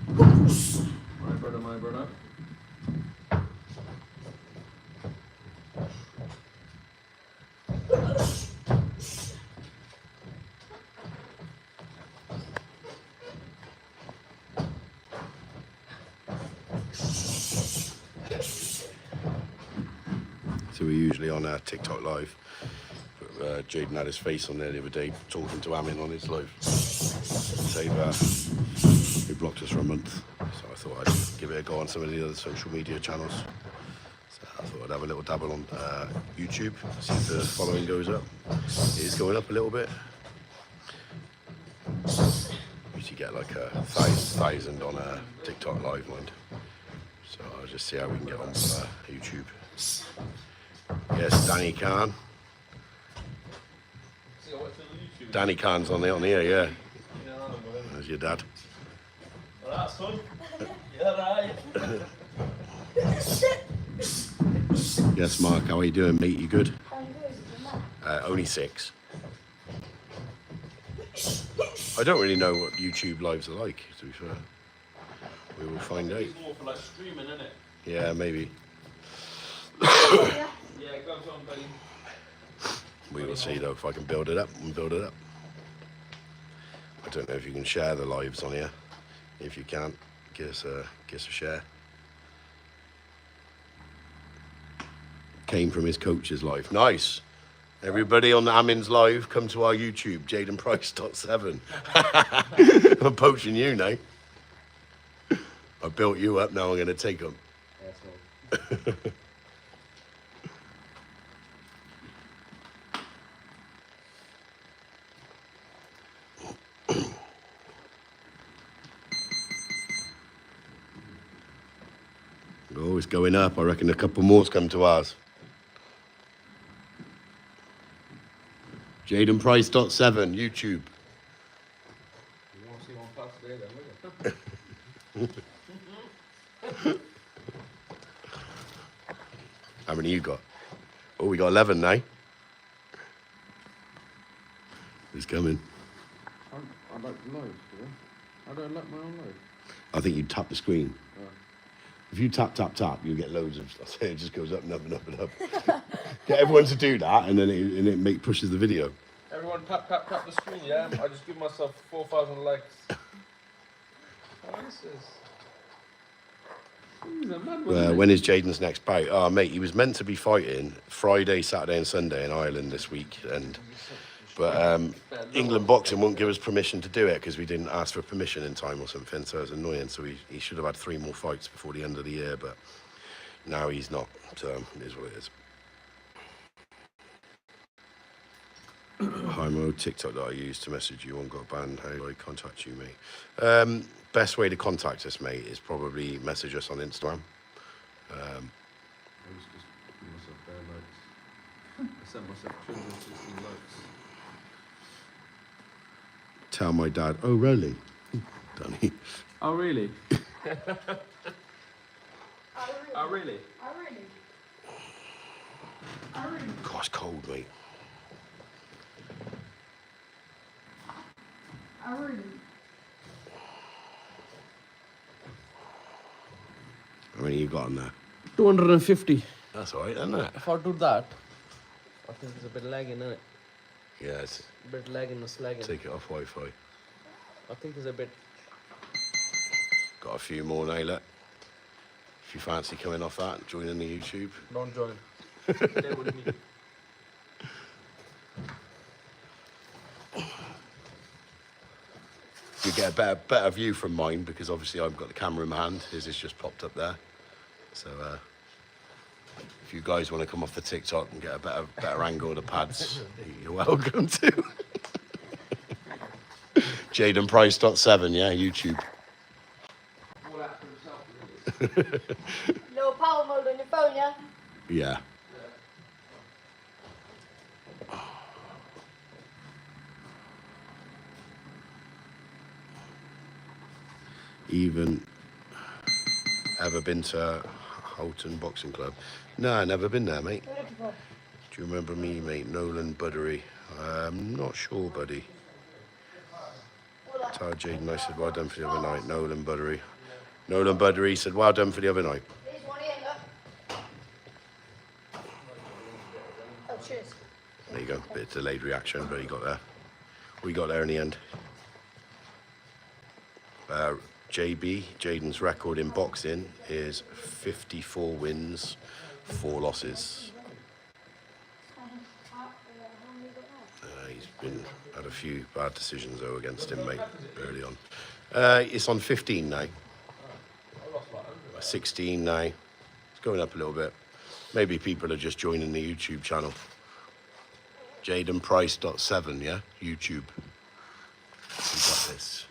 My brother, my brother. So we're usually on our TikTok live. Jaden had his face on there the other day talking to Amin on his live. They blocked us for a month, so I thought I'd give it a go on some of the other social media channels. So I thought I'd have a little dabble on YouTube, see if the following goes up. It is going up a little bit. Usually get like 1,000 on a TikTok live, mind. So I'll just see how we can get on with YouTube. Yes, Danny Khan. Danny Khan's on here, yeah. There's your dad. Well, that's fun. Yeah, right. Yes, Mark, how are you doing, mate? You good? I'm good. Only 6. I don't really know what YouTube lives are like, to be fair. We will find out. It's more for like streaming, isn't it? Yeah, maybe. Yeah, it goes on, buddy. We will see though if I can build it up and build it up. I don't know if you can share the lives on here. If you can, give us a share. Came from his coach's live. Nice. Everybody on the Amin's live, come to our YouTube, Jayden Price.7. I'm poaching you now. I built you up, now I'm going to take them. Oh, it's going up. I reckon a couple more's come to ours. Jayden Price.7, YouTube. You want to see one past today then, will you? How many you got? Oh, we got 11 now. Who's coming? I like the live, do I don't like my own live. I think you tap the screen. Oh. If you tap, you get loads of stuff. It just goes up and up and up and up. Get everyone to do that, and then it pushes the video. Everyone tap the screen, yeah? I just give myself 4,000 likes. Oh, this is... He's a mad one, When is Jaden's next bout? Oh, mate, he was meant to be fighting Friday, Saturday and Sunday in Ireland this week. But England Boxing won't give us permission to do it because we didn't ask for permission in time or something, so it's annoying. So he should have had 3 more fights before the end of the year, but now he's not, so it is what it is. Hi Mo, TikTok that I use to message you on got banned. How do I contact you, mate? Best way to contact us, mate, is probably message us on Instagram. I was just giving myself bare likes. I sent myself 216 likes. Tell my dad. Oh, really? Danny. Oh, really? Oh, really? Oh, really? Oh, really? God, it's cold, mate. Oh, really? How many you got on there? 250. That's all right, isn't it? If I do that, I think it's a bit lagging, isn't it? Yeah, it's, A bit lagging and slagging. take it off Wi-Fi. I think it's a bit... Got a few more now, look. If you fancy coming off that, joining the YouTube. Don't join. Stay with me. You get a better view from mine because obviously I've got the camera in my hand. His has just popped up there. So if you guys want to come off the TikTok and get a better angle of the pads, you're welcome to. Jayden Price.7, yeah, YouTube. Little power mode on your phone, yeah? Yeah. Even ever been to Houghton Boxing Club? No, never been there, mate. What are you looking for? Do you remember me, mate? Nolan Buddery. I'm not sure, buddy. tired, Jaden. I said, well done for the other night. Nolan Buddery said, well done for the other night. Here's one here, look. Oh, cheers. There you go. Bit of delayed reaction, but he got there. We got there in the end. Jaden's record in boxing is 54 wins, 4 losses. He's had a few bad decisions though against him, mate, early on. It's on 15 now. 16 now. It's going up a little bit. Maybe people are just joining the YouTube channel. Jayden Price .7, yeah, YouTube. We got this.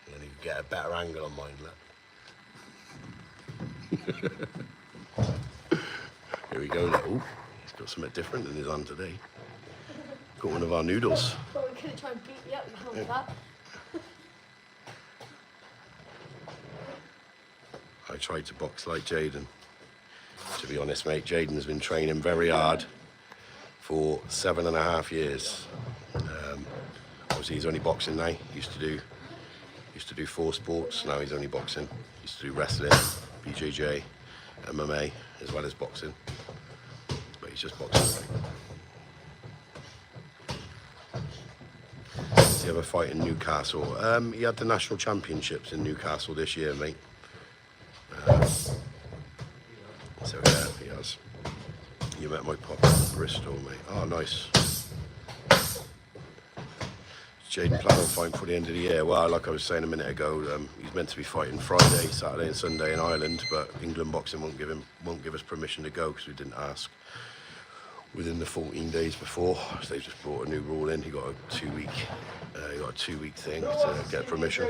And then you can get a better angle on mine, look. Here we go. Oh, he's got something different in his hand today. Got one of our noodles. Well, we're going to try and beat you up now with that. I tried to box like Jaden. To be honest, mate, Jaden's been training very hard for 7.5 years. Obviously, he's only boxing now. He used to do 4 sports. Now he's only boxing. He used to do wrestling, BJJ, MMA, as well as boxing. But he's just boxing. Does he have a fight in Newcastle? He had the national championships in Newcastle this year, mate. So yeah, he has. You met my pop in Bristol, mate. Oh, nice. Jaden plan on fighting for the end of the year. Well, like I was saying a minute ago, he's meant to be fighting Friday, Saturday, and Sunday in Ireland, but England Boxing won't give us permission to go because we didn't ask within the 14 days before. So they just brought a new rule in. He got a 2-week, thing to get permission.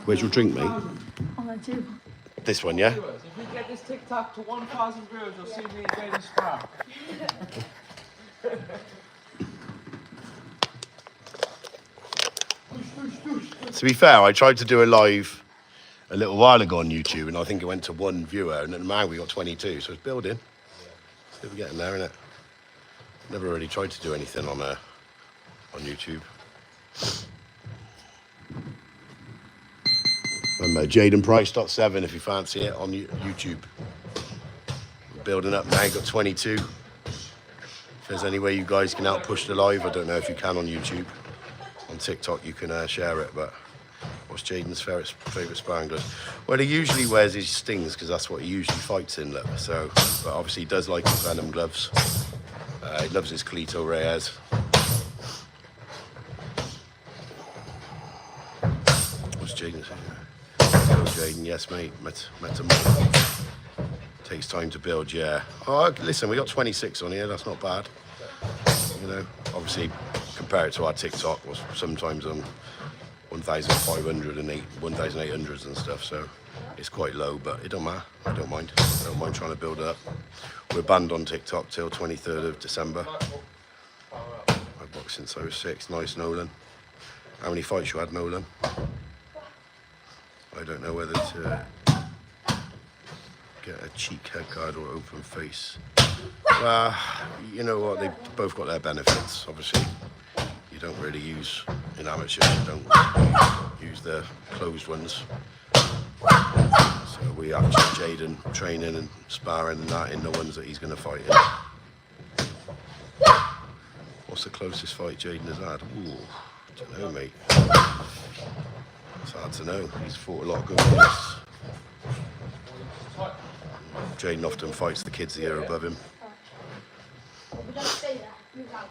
Where's your drink, mate? Oh, I do. This one, yeah? If we get this TikTok to 1,000 viewers, you'll see me and Jaden spar. To be fair, I tried to do a live a little while ago on YouTube, and I think it went to 1 viewer, and then now we got 22, so it's building. See if we're getting there, innit? Never really tried to do anything on YouTube. Remember, Jayden Price .7 if you fancy it on YouTube. We're building up now, got 22. If there's any way you guys can help push the live, I don't know if you can on YouTube. On TikTok you can share it, but what's Jaden's favourite sparring gloves? Well, he usually wears his stings because that's what he usually fights in, look. So, but obviously he does like his Venom gloves. He loves his Cleto Reyes. What's Jaden saying? Hello, Jaden. Yes, mate. Met him. Takes time to build, yeah. Oh, listen, we got 26 on here. That's not bad. You know, obviously, compare it to our TikTok, was sometimes on 1,500 and 1,800s and stuff. So it's quite low, but it don't matter. I don't mind. I don't mind trying to build it up. We're banned on TikTok till 23rd of December. I've boxed since I was 6. Nice, Nolan. How many fights you had, Nolan? I don't know whether to get a cheek head guard or open face. You know what, they both got their benefits. Obviously, you don't really use, in amateurs, you don't use the closed ones. So we have Jaden training and sparring and that in the ones that he's going to fight in. What's the closest fight Jaden has had? Ooh, I don't know, mate. It's hard to know. He's fought a lot of good fights. Jaden often fights the kids here above him. We don't say that. Move out.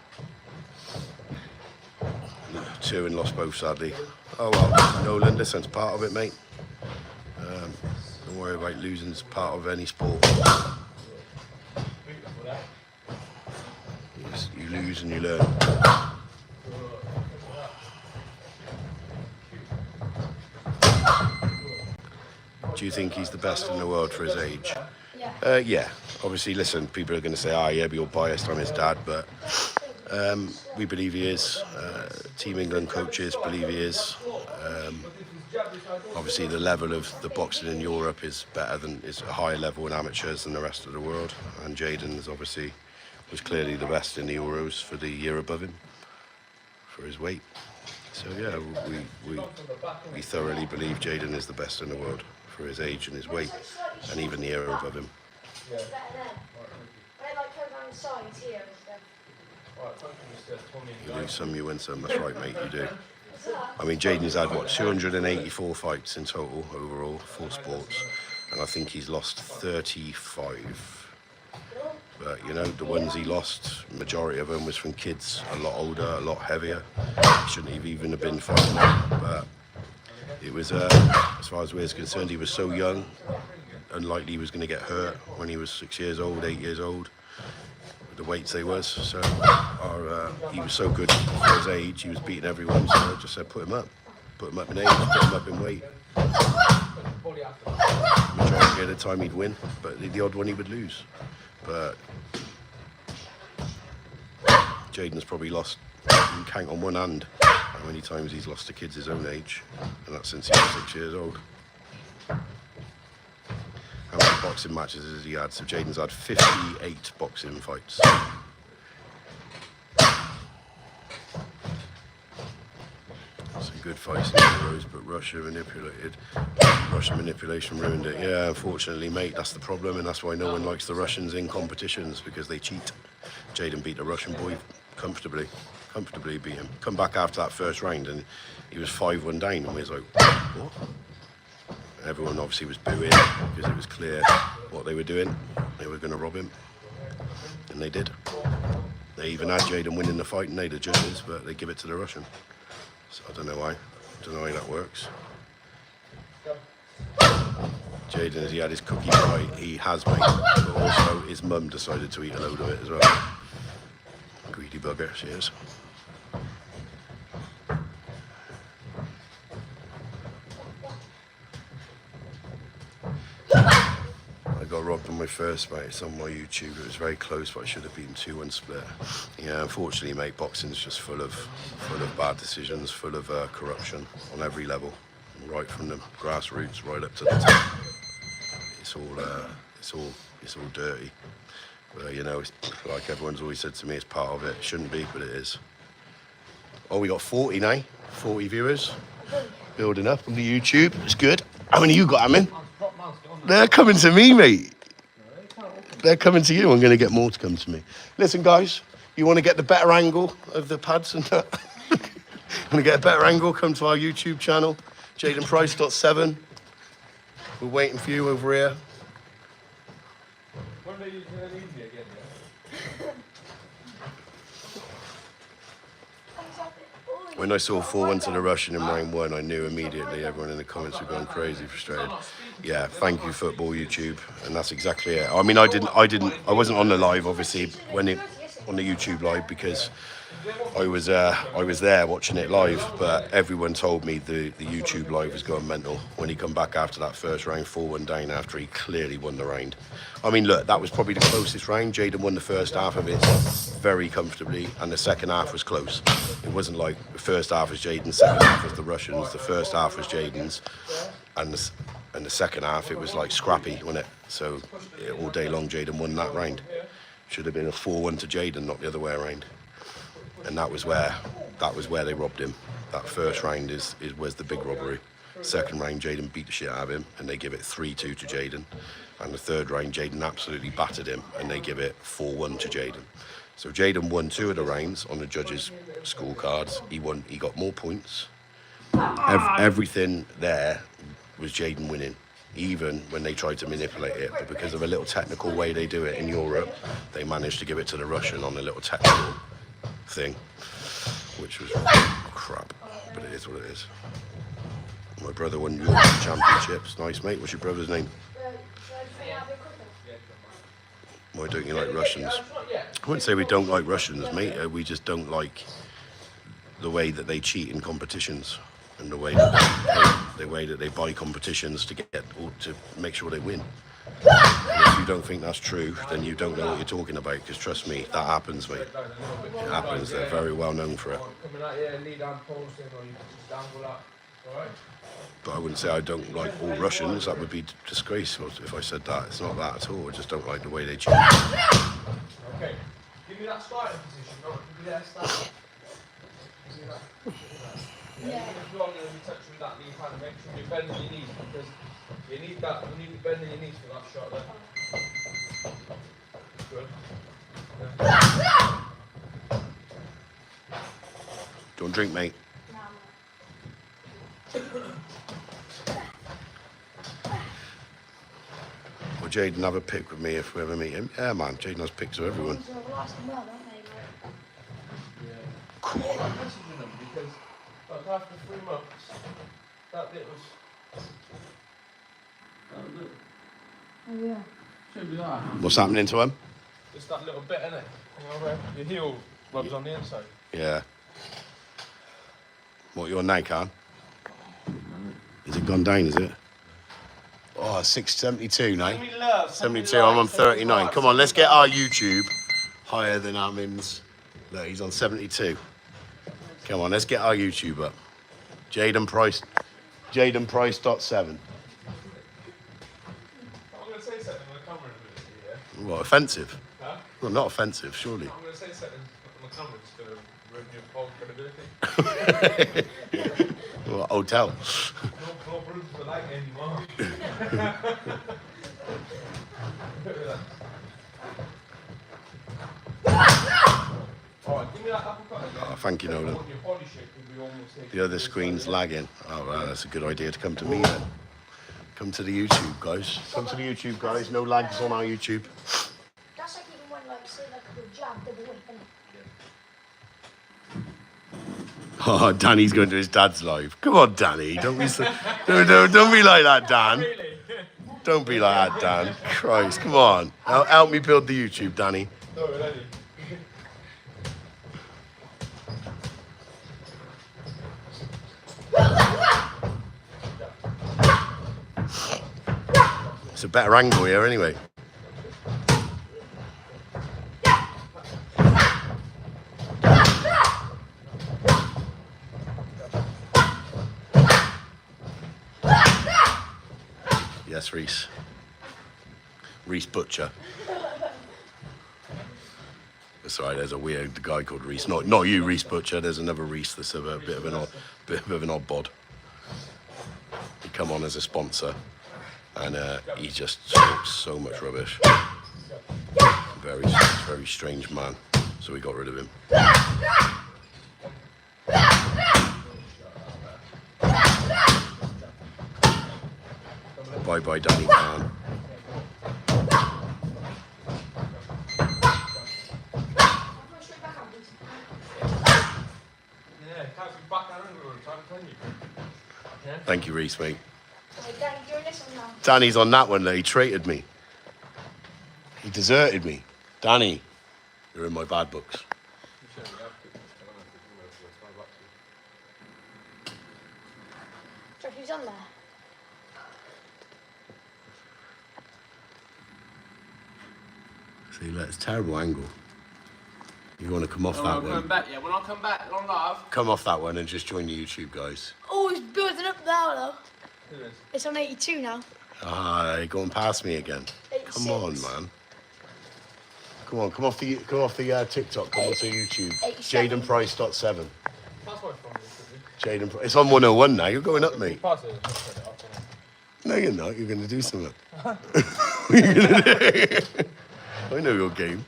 2 and lost both, sadly. Oh well, Nolan, listen, it's part of it, mate. Don't worry about losing, it's part of any sport. You lose and you learn. Do you think he's the best in the world for his age? Yeah. Yeah. Obviously, listen, people are going to say, yeah, but you're biased, I'm his dad, but we believe he is. Team England coaches believe he is. Obviously, the level of the boxing in Europe is a higher level in amateurs than the rest of the world. And Jaden has obviously was clearly the best in the Euros for the year above him, for his weight. So yeah, we thoroughly believe Jayden is the best in the world for his age and his weight, and even the year above him. Better then. When it like goes down the sides here and stuff. You lose some, you win some. That's right, mate, you do. I mean, Jayden's had, what, 284 fights in total, overall, full sports. And I think he's lost 35. But, you know, the ones he lost, majority of them was from kids, a lot older, a lot heavier. Shouldn't have even have been fighting them. But it was, as far as we're concerned, he was so young, unlikely he was going to get hurt when he was 6 years old, 8 years old. The weights they was, so he was so good for his age, he was beating everyone, so I just said put him up in age, put him up in weight. Majority of the time he'd win, but the odd one he would lose. But Jayden's probably lost, you can count on one hand how many times he's lost to kids his own age, and that's since he was 6 years old. How many boxing matches has he had? So Jayden's had 58 boxing fights. Some good fights in the Euros, but Russian manipulation ruined it. Yeah, unfortunately, mate, that's the problem, and that's why no one likes the Russians in competitions, because they cheat. Jayden beat a Russian boy comfortably beat him. Come back after that first round, and he was 5-1 down, and we was like, what? Everyone obviously was booing because it was clear what they were doing. They were going to rob him, and they did. They even had Jayden winning the fight, and they the judges, but they give it to the Russian. So I don't know why. I don't know how that works. Jayden, as he had his cookie pie, he has made, but also his mum decided to eat a load of it as well. Greedy bugger, she is. I got robbed on my first, mate. It's on my YouTube. It was very close, but I should have been 2-1 split. Yeah, unfortunately, mate, boxing's just full of bad decisions, full of corruption on every level, right from the grassroots right up to the top. It's all dirty. But you know, it's like everyone's always said to me, it's part of it. It shouldn't be, but it is. Oh, we got 40 now. 40 viewers. Building up on the YouTube. It's good. How many you got, Amin? They're coming to me, mate. They're coming to you. I'm going to get more to come to me. Listen, guys, you want to get the better angle of the pads and that? Want to get a better angle? Come to our YouTube channel, Jayden Price.7. We're waiting for you over here. When are you going to leave me again, yeah? When I saw 4-1 to the Russian in round one, I knew immediately. Everyone in the comments were going crazy, frustrated. Yeah, thank you, Football YouTube, and that's exactly it. I mean, I wasn't on the live, obviously, on the YouTube live, because I was there watching it live, but everyone told me the YouTube live was going mental when he come back after that first round, 4-1 down after he clearly won the round. I mean, look, that was probably the closest round. Jayden won the first half of it very comfortably, and the second half was close. It wasn't like the first half was Jayden's, second half was the Russians. The first half was Jayden's, and the second half it was like scrappy, wasn't it? So all day long, Jayden won that round. Should have been a 4-1 to Jayden, not the other way around. And that was where they robbed him. That first round was the big robbery. Second round, Jayden beat the shit out of him, and they give it 3-2 to Jayden. And the third round, Jayden absolutely battered him, and they give it 4-1 to Jayden. So Jayden won 2 of the rounds on the judges' scorecards. He got more points. Everything there was Jayden winning, even when they tried to manipulate it. But because of a little technical way they do it in Europe, they managed to give it to the Russian on a little technical thing, which was crap, but it is what it is. My brother won Europe Championships. Nice, mate. What's your brother's name? Why don't you like Russians? I wouldn't say we don't like Russians, mate. We just don't like the way that they cheat in competitions, and the way that they buy competitions to make sure they win. And if you don't think that's true, then you don't know what you're talking about, because trust me, that happens, mate. It happens. They're very well known for it. But I wouldn't say I don't like all Russians. That would be disgraceful if I said that. It's not that at all. I just don't like the way they cheat. Give me that starting position, no, give me that start. See that? Yeah. Even if you are going to be touching with that knee, kind of make sure you're bending your knees because you need that. You need to bend your knees for that shot there. Good. Yeah. Don't drink, mate. Well, Jayden have a pic with me if we ever meet him. Yeah, man. Jayden has pics of everyone. Cool. I'm messaging them because like after 3 months, that bit was. Oh yeah. Should be that. What's happening to him? Just that little bit, innit? You know, where your heel rubs on the inside. Yeah. What, you're now, Khan? Is it gone down, is it? Oh, 672 now. 72, I'm on 39. Come on, let's get our YouTube higher than Armin's. Look, he's on 72. Come on, let's get our YouTube up. Jayden Price. Jayden Price .7. I'm going to say something on the camera in a minute, yeah? What, offensive? Huh? Well, not offensive, surely. I'm going to say something on the camera that's going to ruin your whole credibility. What, hotel? No room for light anymore. Alright, give me that uppercut again. Oh, thank you, Nolan. Your body shape will be almost like The other screen's lagging. Oh, well, that's a good idea to come to me then. Come to the YouTube, guys. Come to the YouTube, guys. No lags on our YouTube. That's like even when like say like a good jab, double whip, and Oh, Danny's going to his dad's live. Come on, Danny. Don't be so, don't be like that, Dan. Don't be like that, Dan. Christ, come on. Help me build the YouTube, Danny. no, ready. It's a better angle here, anyway. Yes, Reese. Reese Butcher. That's right. There's a weird guy called Reese. Not you, Reese Butcher. There's another Reese that's a bit of an odd bod. He come on as a sponsor, and he just talks so much rubbish. Very strange man. So we got rid of him. Bye bye, Danny Khan. Yeah, can't be back around all the time, can you? Yeah? Thank you, Reese, mate. Hey, Danny, doing this one now. Danny's on that one, though. He traited me. He deserted me. Danny, you're in my bad books. So who's on there? See, look, it's a terrible angle. You want to come off Oh, that I'm coming one? back, yeah. When I come back on live. Come off that one and just join the YouTube, guys. Oh, it's building up now though. Who is? It's on 82 now. Ah, you're going past me again. 86. Come on, man. Come on, come off the TikTok. Come onto YouTube. 87. Jayden Price .7. Pass my phone, Jayden. It's on 101 now. You're going up, mate. Pass it. Just set it up, innit? No, you're not. You're going to do something. What are you going to do? I know your game.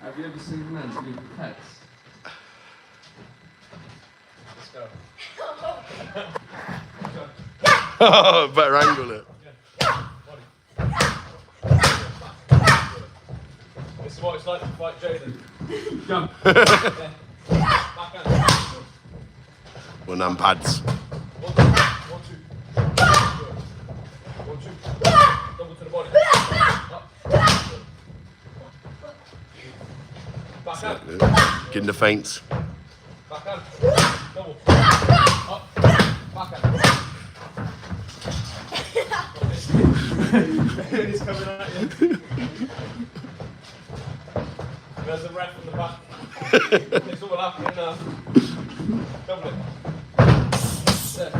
Have you ever seen men leave with pets? Let's go. Better angle it. This is what it's like to fight Jaden. Jump. Yeah. Backhand. One hand pads. 1, 2. 1, 2. 1, 2. Double to the body. Up. Backhand. Getting the feints. Backhand. Double. Up. Backhand. He's coming at you. There's a ref in the back. It's all happening now. Double it. There.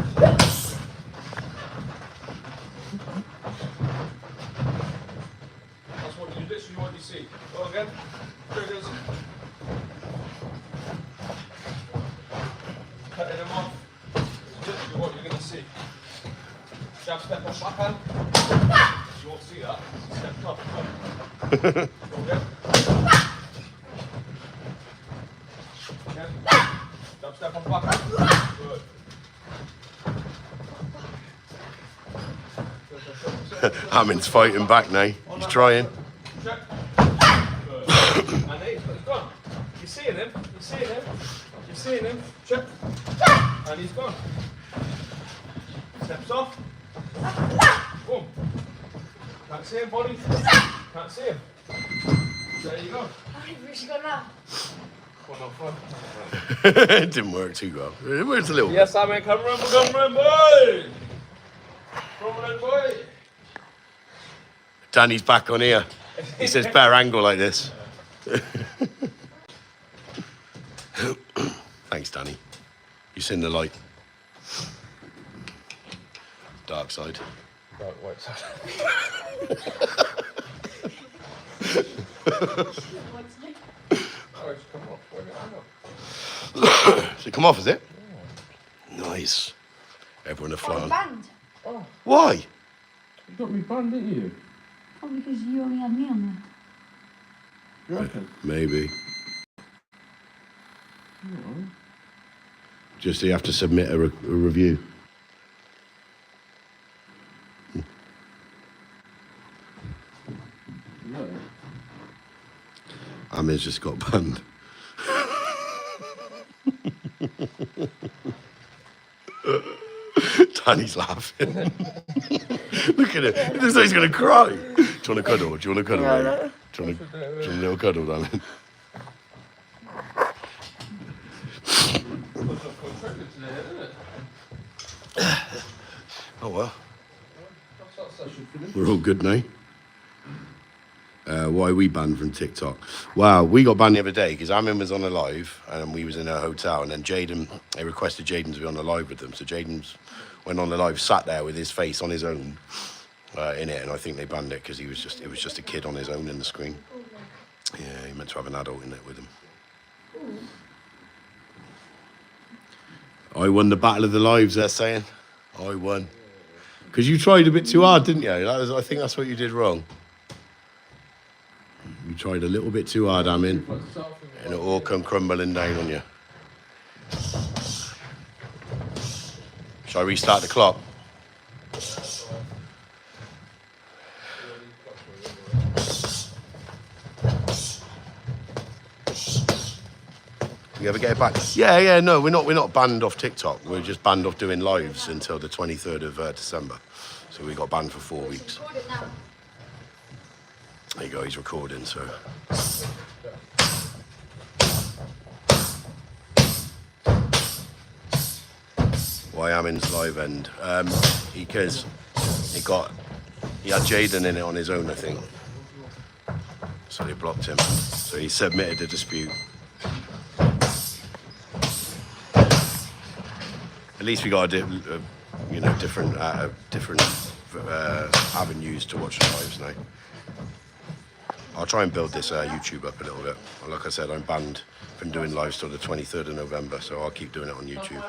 That's what Jab step on backhand. You won't see that. Step top. Okay. Jab step on backhand. Good. Amin's fighting back now. He's trying. Check. Good. And he's gone. You're seeing him. You're seeing him. You're seeing him. Check. And he's gone. Steps off. Boom. Can't see him, buddy. Can't see him. There you go. Where's he gone now? One off one. It didn't work too well. It worked a little bit. Yes, I mean, come run, boy. Come run, boy. Danny's back on here. He says better angle like this. Thanks, Danny. You've seen the light. Dark side. Right, white side. Oh, it's come off. Where did I go? Does it come off, is it? Yeah. Nice. Everyone are flying. Banned. Oh, Why? you got me banned, didn't you? Probably because you only had me on You reckon? Maybe. No. Just you have to submit a review. No. Amin's just got banned. Danny's laughing. Look at it. It looks like he's going to cry. Do you want a cuddle? Do you want a cuddle? No, mate? Do you want a little cuddle, Danny? Oh well. We're all good now. Why are we banned from TikTok? Wow, we got banned the other day because Amin was on a live and we was in a hotel, and then Jayden, they requested Jayden to be on the live with them. So Jayden went on the live, sat there with his face on his own in it, and I think they banned it because it was just a kid on his own in the screen. Yeah, he meant to have an adult in it with him. I won the battle of the lives, they're saying. I won. Because you tried a bit too hard, didn't you? I think that's what you did wrong. You tried a little bit too hard, Amin, and it all come crumbling down on you. Shall I restart the clock? You ever get it back? Yeah, no, we're not banned off TikTok. We're just banned off doing lives until the 23rd of December. So we got banned for 4 weeks. Record it now. There you go, he's recording, so. Why Amin's live end? Because he had Jaden in it on his own, I think. So they blocked him. So he submitted the dispute. At least we got different avenues to watch the lives now. I'll try and build this YouTube up a little bit. Like I said, I'm banned from doing lives till the 23rd of November, so I'll keep doing it on YouTube.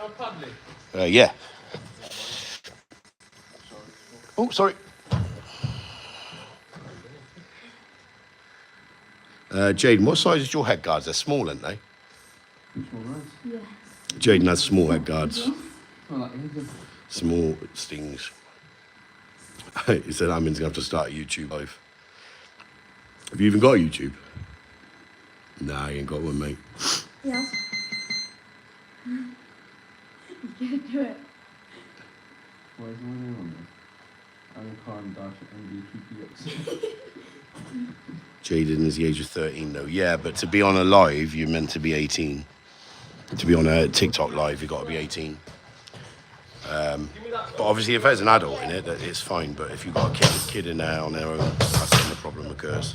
Yeah. Oh, sorry. Jaden, what size is your head guards? They're small, aren't they? Yes. Jaden has small head guards. Small stings. He said Amin's going to have to start a YouTube live. Have you even got a YouTube? Nah, you ain't got one, mate. Yes. You can't do it. Why is my name on there? Jaden is the age of 13 though. Yeah, but to be on a live, you're meant to be 18. To be on a TikTok live, you've got to be 18. But obviously, if there's an adult in it, it's fine. But if you've got a kid in there on their own, that's when the problem occurs.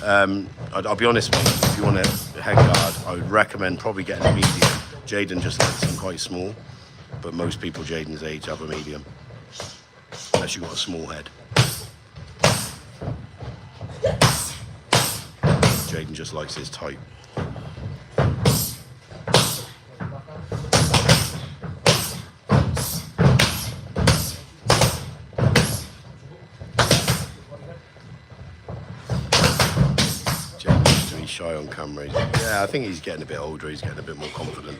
I'll be honest, mate, if you want a head guard, I would recommend probably getting a medium. Jaden just likes them quite small, but most people Jaden's age have a medium, unless you've got a small head. Jaden just likes his type. shy on camera. Yeah, I think he's getting a bit older. He's getting a bit more confident.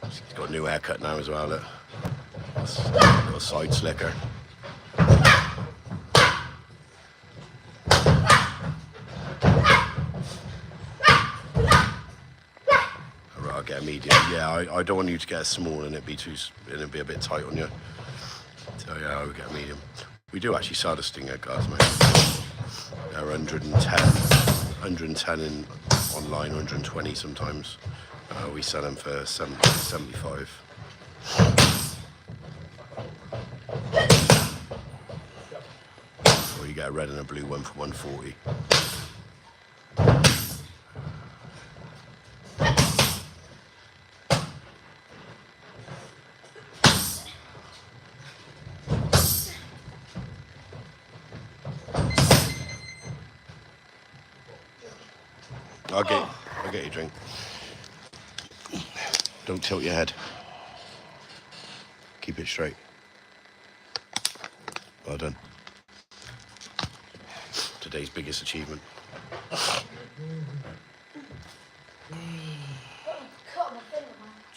He's got a new haircut now as well. Look. A little side slicker. Right, I'll get a medium. Yeah, I don't want you to get a small and it'd be a bit tight on you. So yeah, I'll get a medium. We do actually sell the Stinger guards, mate. They're 110 in online, 120 sometimes. We sell them for 70, 75. Or you get a red and a blue one for 140. I'll get you a drink. Don't tilt your head. Keep it straight. Well done. Today's biggest achievement.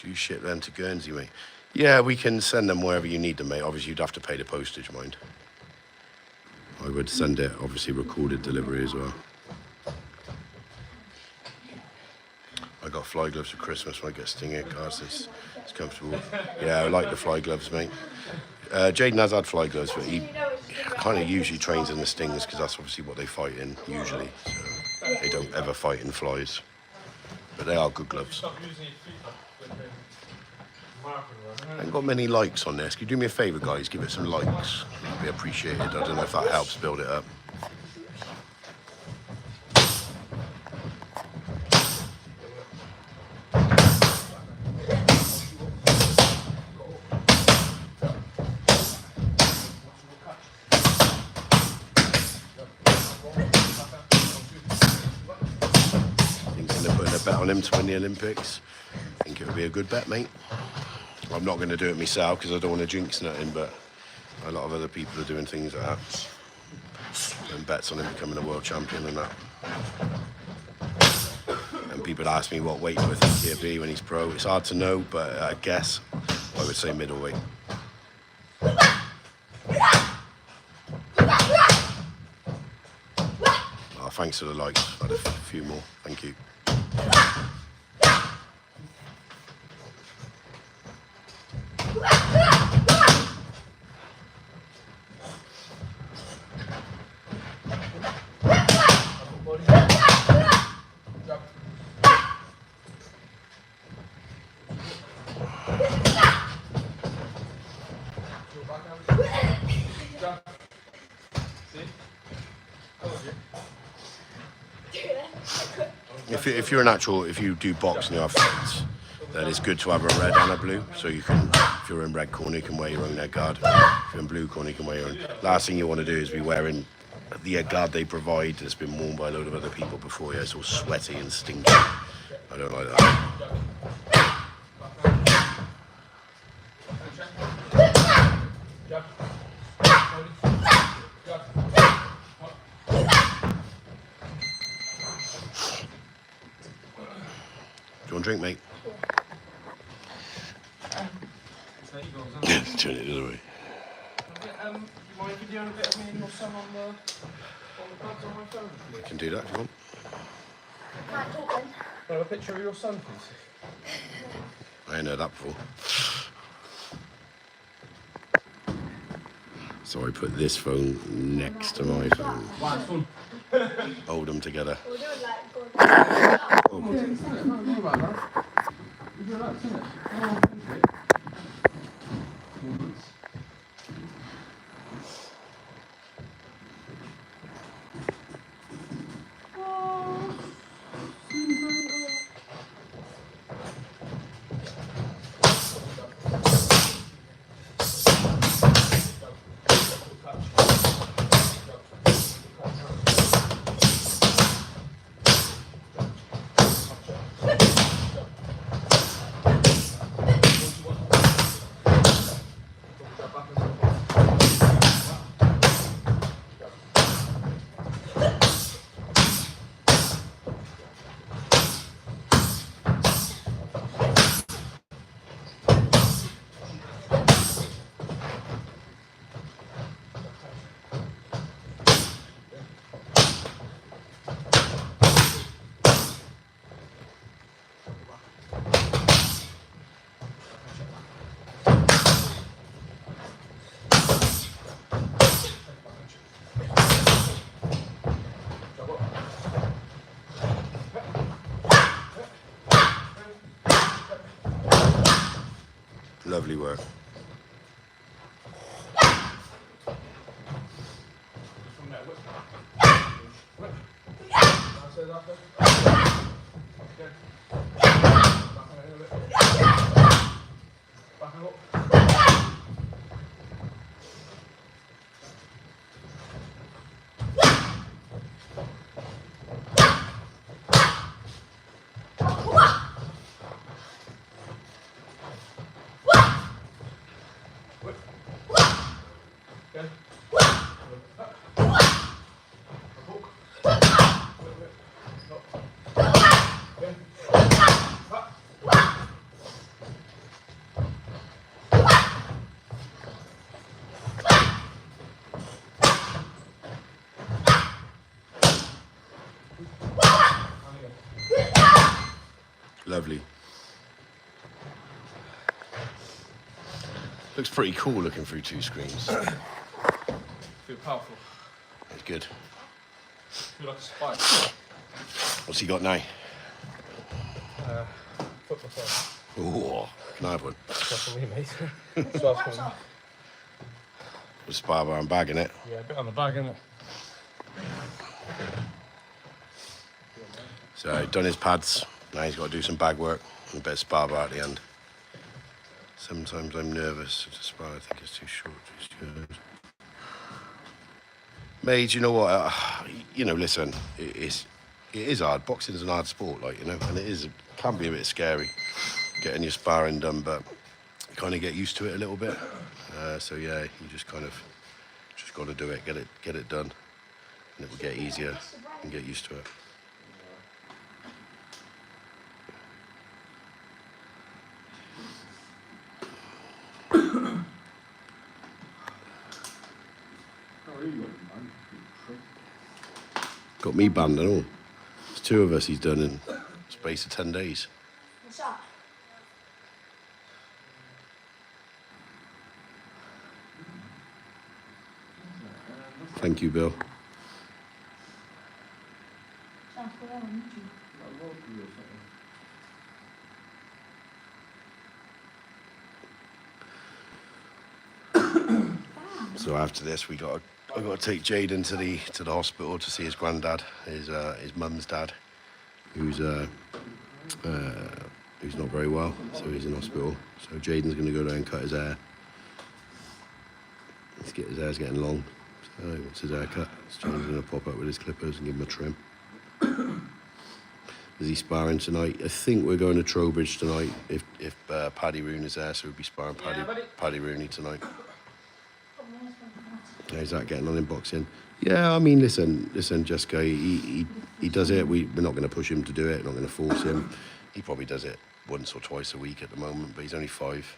Do you ship them to Guernsey, mate? Yeah, we can send them wherever you need them, mate. Obviously, you'd have to pay the postage, mind. I would send it, obviously, recorded delivery as well. I got fly gloves for Christmas when I get Stinger cars. It's comfortable. Yeah, I like the fly gloves, mate. Jayden has had fly gloves, but he kind of usually trains in the Stings because that's obviously what they fight in usually. So they don't ever fight in flies. But they are good gloves. I haven't got many likes on this. Can you do me a favour, guys? Give it some likes. It'd be appreciated. I don't know if that helps build it up. Bet on him to win the Olympics. I think it would be a good bet, mate. I'm not going to do it myself because I don't want to jinx nothing, but a lot of other people are doing things like that. And bets on him becoming a world champion and that. And people ask me what weight do I think he'll be when he's pro. It's hard to know, but I guess I would say middleweight. Oh, thanks for the likes. I've had a few more. Thank you. If you're a natural, if you do boxing afterwards, then it's good to have a red and a blue. So you can, if you're in red corner, you can wear your own head guard. If you're in blue corner, you can wear your own. Last thing you want to do is be wearing the head guard they provide that's been worn by a load of other people before. Yeah, it's all sweaty and stinky. I don't like that. Do you want a drink, mate? Turn it the other way. You mind videoing a bit of me and your son on the buds on my phone, please? I can do that if you want. Can't talk then. Can I have a picture of your son, please? I ain't heard that before. So I put this phone next to my phone. Hold them together. We're doing like good. Lovely work. From there, whip. Whip. That's it, that's it. Good. Back on it a little bit. Back and up. Whip. Good. Up. A hook. Whip, whip. Up. Good. Up. And again. Lovely. Looks pretty cool looking through two screens. Feel powerful. That's good. Feel like a spike. What's he got now? Foot massage. Ooh, can I have one? That's for me, mate. So Take that's your for hats me. off. With spar bar and bag in it. Yeah, a bit on the bag, innit? So done his pads. Now he's got to do some bag work and a bit of spar bar at the end. Sometimes I'm nervous to spar. I think it's too short. Mate, you know what? You know, listen, it is hard. Boxing's an hard sport, like, you know, and it can be a bit scary getting your sparring done, but you kind of get used to it a little bit. So yeah, you just got to do it, get it done, and it will get easier and get used to it. Got me banned and all. There's two of us he's done in the space of 10 days. What's that? Thank you, Bill. Sounds good on YouTube. So after this, I got to take Jaden to the hospital to see his granddad, his mum's dad, who's not very well, so he's in hospital. So Jaden's going to go there and cut his hair. His hair's getting long, so he wants his hair cut. So Jaden's going to pop up with his clippers and give him a trim. Is he sparring tonight? I think we're going to Trowbridge tonight if Paddy Rooney is there, so we'll be sparring Paddy Rooney tonight. How's that getting on in boxing? Yeah, I mean, listen, Jessica, he does it. We're not going to push him to do it, not going to force him. He probably does it once or twice a week at the moment, but he's only 5.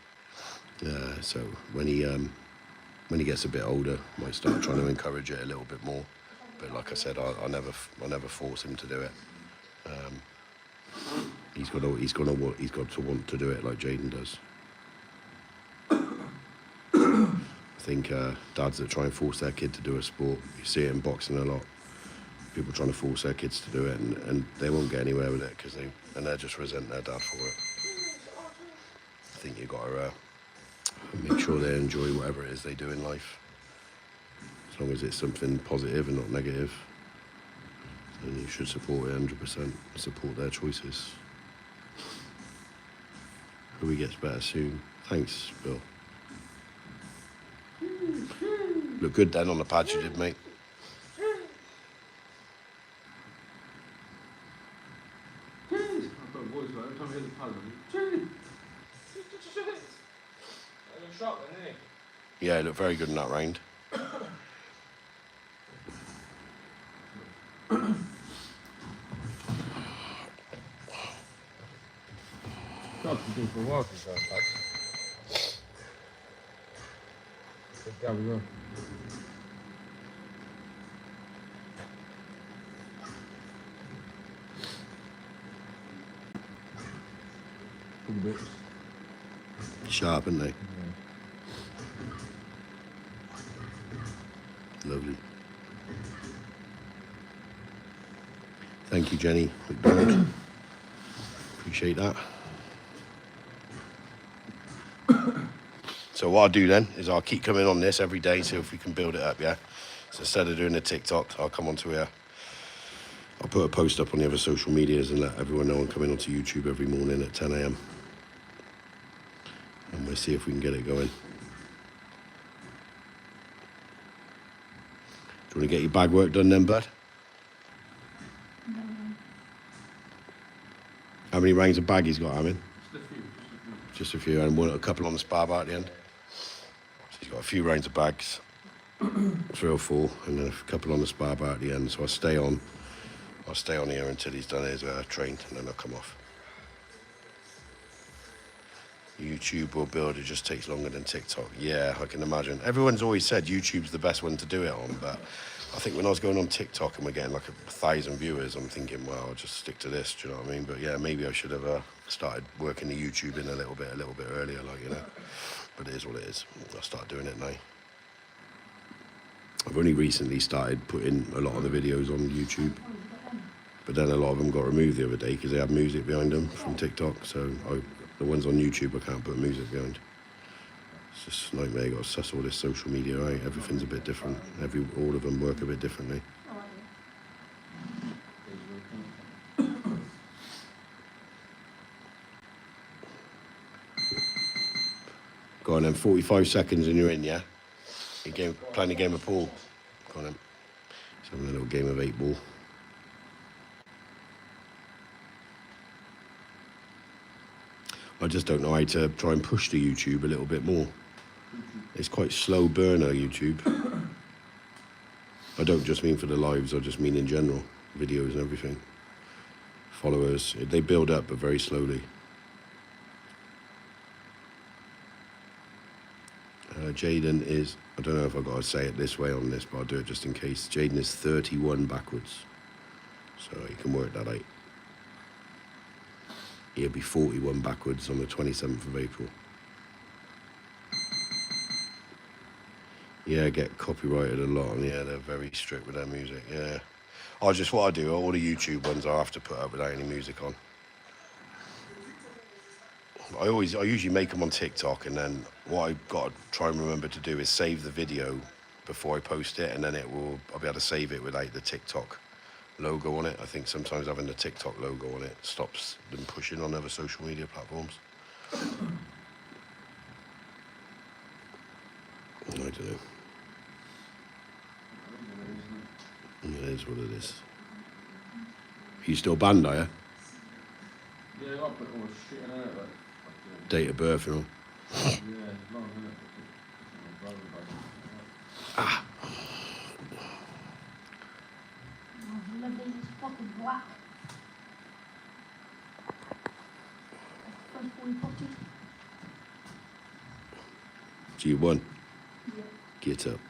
So when he gets a bit older, I might start trying to encourage it a little bit more. But like I said, I'll never force him to do it. He's got to want to do it like Jaden does. I think dads that try and force their kid to do a sport, you see it in boxing a lot. People trying to force their kids to do it, and they won't get anywhere with it because they just resent their dad for it. I think you got to make sure they enjoy whatever it is they do in life, as long as it's something positive and not negative. And you should support it 100%. Support their choices. Hope he gets better soon. Thanks, Bill. Look good then on the pads you did, mate. Yeah, he looked very good in that round. God, you've been for a while since going back. Good guy we go. Good bits. Sharp, aren't they? Lovely. Thank you, Jenny McDonald. Appreciate that. So what I'll do then is I'll keep coming on this every day, see if we can build it up, yeah? So instead of doing the TikTok, I'll come onto here. I'll put a post up on the other social medias and let everyone know I'm coming onto YouTube every morning at 10 a.m. And we'll see if we can get it going. Do you want to get your bag work done then, bud? No. How many rings of bag he's got, I mean? Just a few. Just a few, and a couple on the spar bar at the end. So he's got a few rounds of bags, 3 or 4, and then a couple on the spar bar at the end. So I'll stay on here until he's done his train, and then I'll come off. YouTube will build, it just takes longer than TikTok. Yeah, I can imagine. Everyone's always said YouTube's the best one to do it on, but I think when I was going on TikTok and we're getting like 1,000 viewers, I'm thinking, well, I'll just stick to this, do you know what I mean? But yeah, maybe I should have started working the YouTube in a little bit earlier, like, you know. But it is what it is. I'll start doing it now. I've only recently started putting a lot of the videos on YouTube, but then a lot of them got removed the other day because they had music behind them from TikTok. So the ones on YouTube I can't put music behind. It's just a nightmare. You got to suss all this social media out. Everything's a bit different. All of them work a bit differently. Go on then, 45 seconds and you're in, yeah? You're playing a game of pool. Go on then. Just having a little game of 8-ball. I just don't know how to try and push the YouTube a little bit more. It's quite slow burner, YouTube. I don't just mean for the lives, I just mean in general. Videos and everything. Followers, they build up, but very slowly. Jaden is, I don't know if I've got to say it this way on this, but I'll do it just in case. Jaden is 31 backwards. So you can work that out. He'll be 41 backwards on the 27th of April. Yeah, get copyrighted a lot, and yeah, they're very strict with their music, yeah. What I do, all the YouTube ones I have to put up without any music on. I usually make them on TikTok, and then what I've got to try and remember to do is save the video before I post it, and then I'll be able to save it without the TikTok logo on it. I think sometimes having the TikTok logo on it stops them pushing on other social media platforms. I don't know. It is what it is. Are you still banned, are you? Yeah, I got put all the shit in it, like. Date of birth and all. Yeah, it's long, isn't it? Ah. Lovely, it's fucking black. First boy potted. G1, Yeah. get up.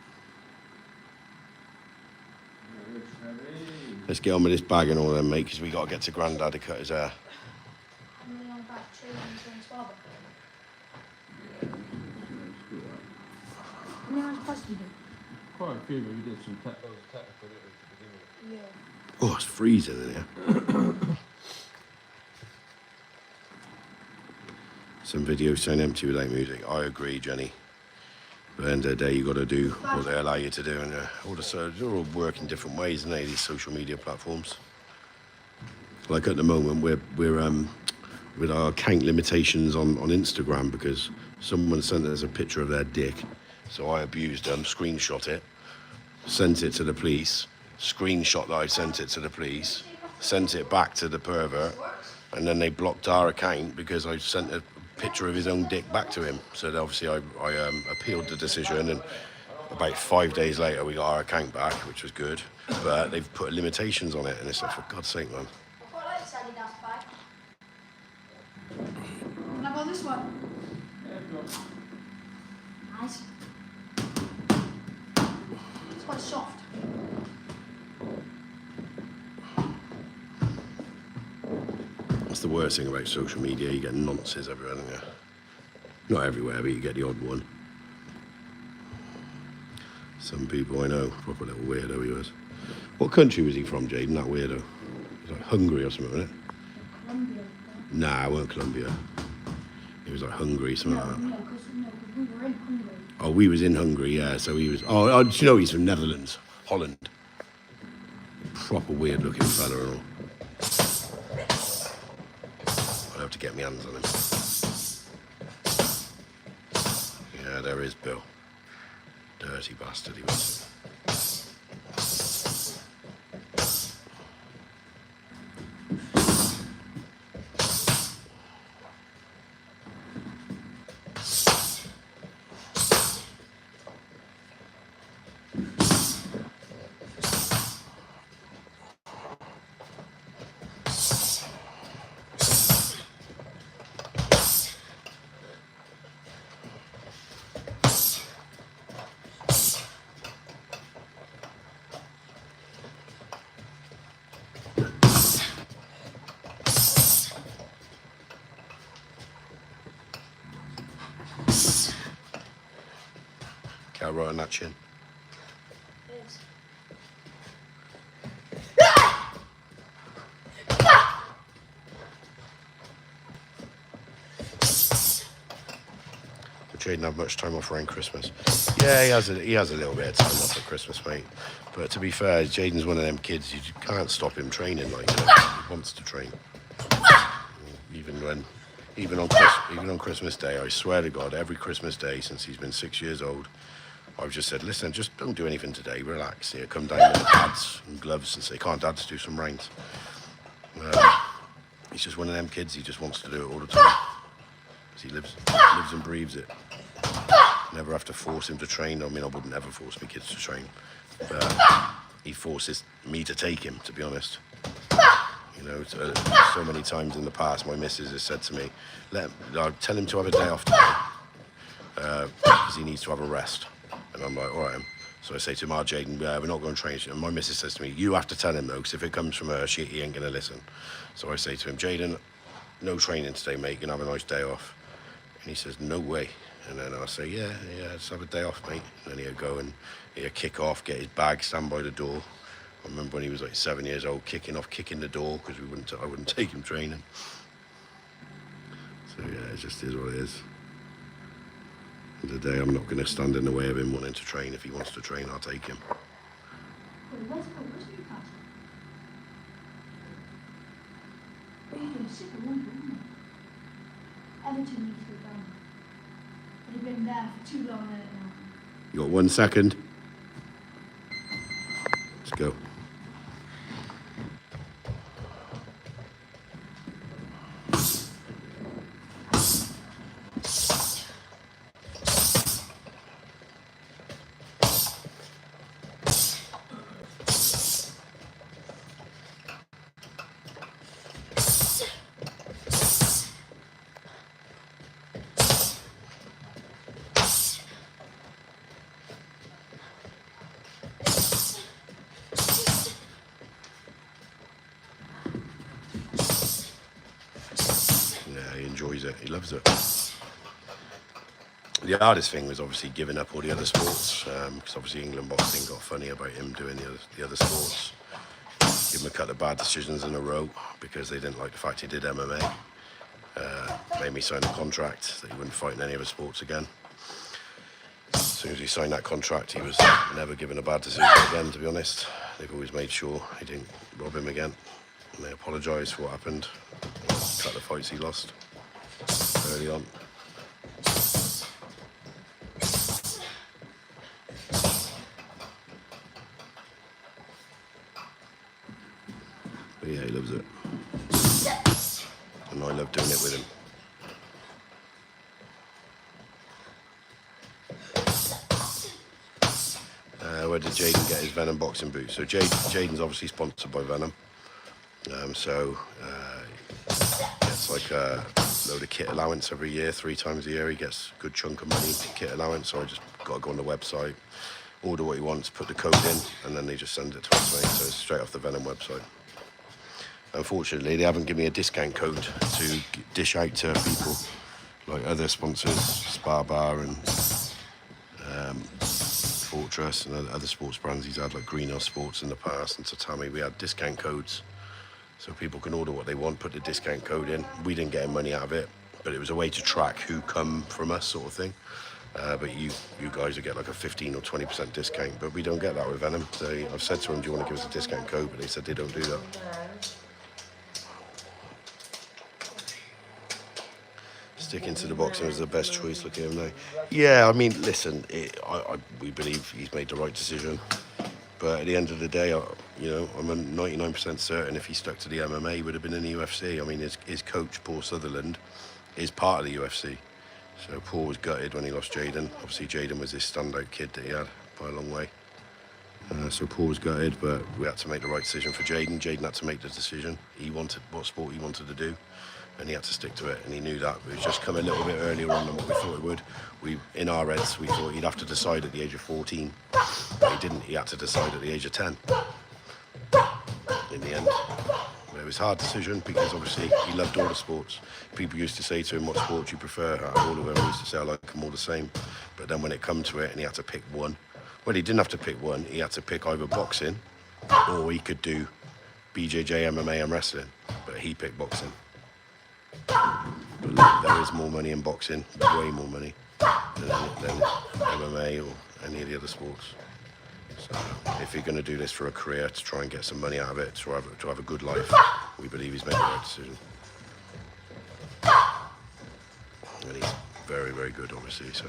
Yeah, it's heavy. Let's get on with this bag and all then, mate, because we got to get to Grandad to cut his hair. I'm only on about 2 rounds on his father. How many rounds plus do you do? Quite a few, but we did some technical to begin with. Yeah. Oh, it's freezing in here. Some videos sound empty without music. I agree, Jenny. But at the end of the day, you got to do what they allow you to do, and they're all work in different ways, aren't they? These social media platforms. Like at the moment, we're with our account limitations on Instagram because someone sent us a picture of their dick, so I abused them, screenshot it, sent it to the police, screenshot that I sent it to the police, sent it back to the pervert, and then they blocked our account because I sent a picture of his own dick back to him. So obviously I appealed the decision, and about 5 days later we got our account back, which was good, but they've put limitations on it, and it's like, for God's sake, man. I quite like this Adidas bag. Can I go this one? Yeah, if you want. Nice. It's quite soft. That's the worst thing about social media. You get nonsense everywhere, don't you? Not everywhere, but you get the odd one. Some people I know, proper little weirdo he was. What country was he from, Jaden, that weirdo? He was like Hungary or something, wasn't it? Colombia. Nah, it weren't Colombia. It was like Hungary, something like that. No, because we were were in Hungary. Oh, we was in Hungary, yeah. So he was. Oh, do you know he's from Netherlands, Holland? Proper weird looking fella and all. I'll have to get my hands on him. Yeah, there is Bill. Dirty bastard he was. Cat right on that chin. Yes. Jayden have much time off around Christmas. Yeah, he has a little bit of time off at Christmas, mate. But to be fair, Jayden's one of them kids, you can't stop him training, like, you know, he wants to train. Even on Christmas Day, I swear to God, every Christmas Day since he's been 6 years old, I've just said, listen, just don't do anything today, relax. Here, come down with the pads and gloves and say, can't Dad just do some rounds? He's just one of them kids, he just wants to do it all the time. He lives and breathes it. Never have to force him to train. I mean, I wouldn't ever force my kids to train. But he forces me to take him, to be honest. You know, so many times in the past, my missus has said to me, tell him to have a day off today, because he needs to have a rest. And I'm like, all right. So I say to him, Jayden, we're not going to train. And my missus says to me, you have to tell him, though, because if it comes from her, he ain't going to listen. So I say to him, Jayden, no training today, mate. You can have a nice day off. And he says, no way. And then I'll say, yeah, just have a day off, mate. And then he'll go and he'll kick off, get his bag, stand by the door. I remember when he was like 7 years old, kicking the door because I wouldn't take him training. So yeah, it just is what it is. And today I'm not going to stand in the way of him wanting to train. If he wants to train, I'll take him. Wait, where's Newcastle? But you're going to sit at one, wouldn't you? Everton needs to go down. They've been there for too long now. You got 1 second. Let's go. He enjoys it. He loves it. The hardest thing was obviously giving up all the other sports, because obviously England boxing got funny about him doing the other sports. Give him a couple of bad decisions in a row because they didn't like the fact he did MMA. Made me sign a contract that he wouldn't fight in any other sports again. As soon as he signed that contract, he was never given a bad decision again, to be honest. They've always made sure he didn't rob him again. And they apologised for what happened. A couple of fights he lost early on. But yeah, he loves it. And I love doing it with him. Where did Jayden get his Venom boxing boots? So Jayden's obviously sponsored by Venom. Gets like a load of kit allowance every year, 3 times a year. He gets a good chunk of money, kit allowance. So I just got to go on the website, order what he wants, put the code in, and then they just send it to us, mate. So it's straight off the Venom website. Unfortunately, they haven't given me a discount code to dish out to people like other sponsors, Spa Bar and Fortress and other sports brands he's had, like Greenhouse Sports in the past, and Tatami. We had discount codes so people can order what they want, put the discount code in. We didn't get any money out of it, but it was a way to track who come from us, sort of thing. But you guys will get like a 15 or 20% discount, but we don't get that with Venom. I've said to them, do you want to give us a discount code? But they said they don't do that. Sticking to the boxing was the best choice. Look at him now. Yeah, I mean, listen, we believe he's made the right decision. But at the end of the day, I'm 99% certain if he stuck to the MMA, he would have been in the UFC. I mean, his coach, Paul Sutherland, is part of the UFC. So Paul was gutted when he lost Jayden. Obviously, Jayden was his standout kid that he had by a long way. So Paul was gutted, but we had to make the right decision for Jayden. Jayden had to make the decision. He wanted what sport he wanted to do, and he had to stick to it, and he knew that. But it's just come a little bit earlier on than what we thought it would. In our heads, we thought he'd have to decide at the age of 14. But he didn't. He had to decide at the age of 10. In the end. It was a hard decision because obviously he loved all the sports. People used to say to him, what sport do you prefer? Out of all of them, he used to say, I like them all the same. But then when it come to it and he had to pick one, well, he didn't have to pick one. He had to pick either boxing or he could do BJJ, MMA and wrestling. But he picked boxing. But look, there is more money in boxing, way more money than MMA or any of the other sports. So if you're going to do this for a career, to try and get some money out of it, to have a good life, we believe he's made the right decision. And he's very, very good, obviously, so.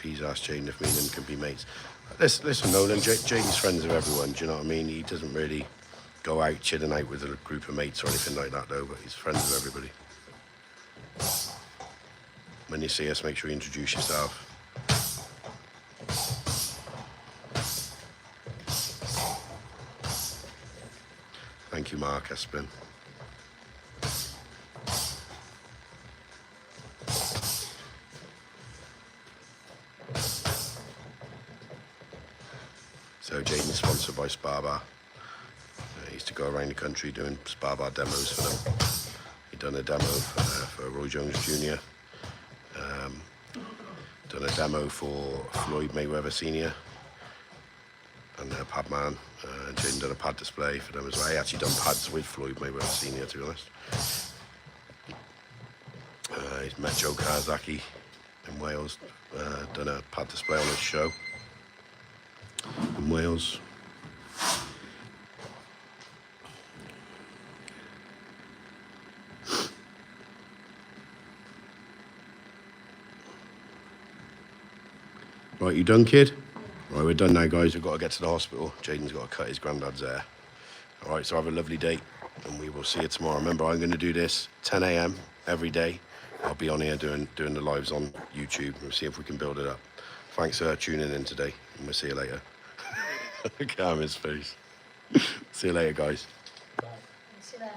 He's asked Jaden if me and him can be mates. Listen, Nolan, Jaden's friends with everyone, do you know what I mean? He doesn't really go out chilling out with a group of mates or anything like that, though, but he's friends with everybody. When you see us, make sure you introduce yourself. Thank you, Mark Esplin. So Jaden's sponsored by Spa-Bar. He used to go around the country doing Spa-Bar demos for them. He'd done a demo for Roy Jones Jr. Done a demo for Floyd Mayweather Sr. and Padman. Jaden done a pad display for them as well. He actually done pads with Floyd Mayweather Sr. to be honest. He's met Joe Kawasaki in Wales. Done a pad display on his show in Wales. Right, you done, kid? Right, we're done now, guys. We've got to get to the hospital. Jaden's got to cut his granddad's hair. All right, so have a lovely day, and we will see you tomorrow. Remember, I'm going to do this 10 a.m. every day. I'll be on here doing the lives on YouTube. We'll see if we can build it up. Thanks for tuning in today, and we'll see you later. Look at his face. See you later, guys. See you there.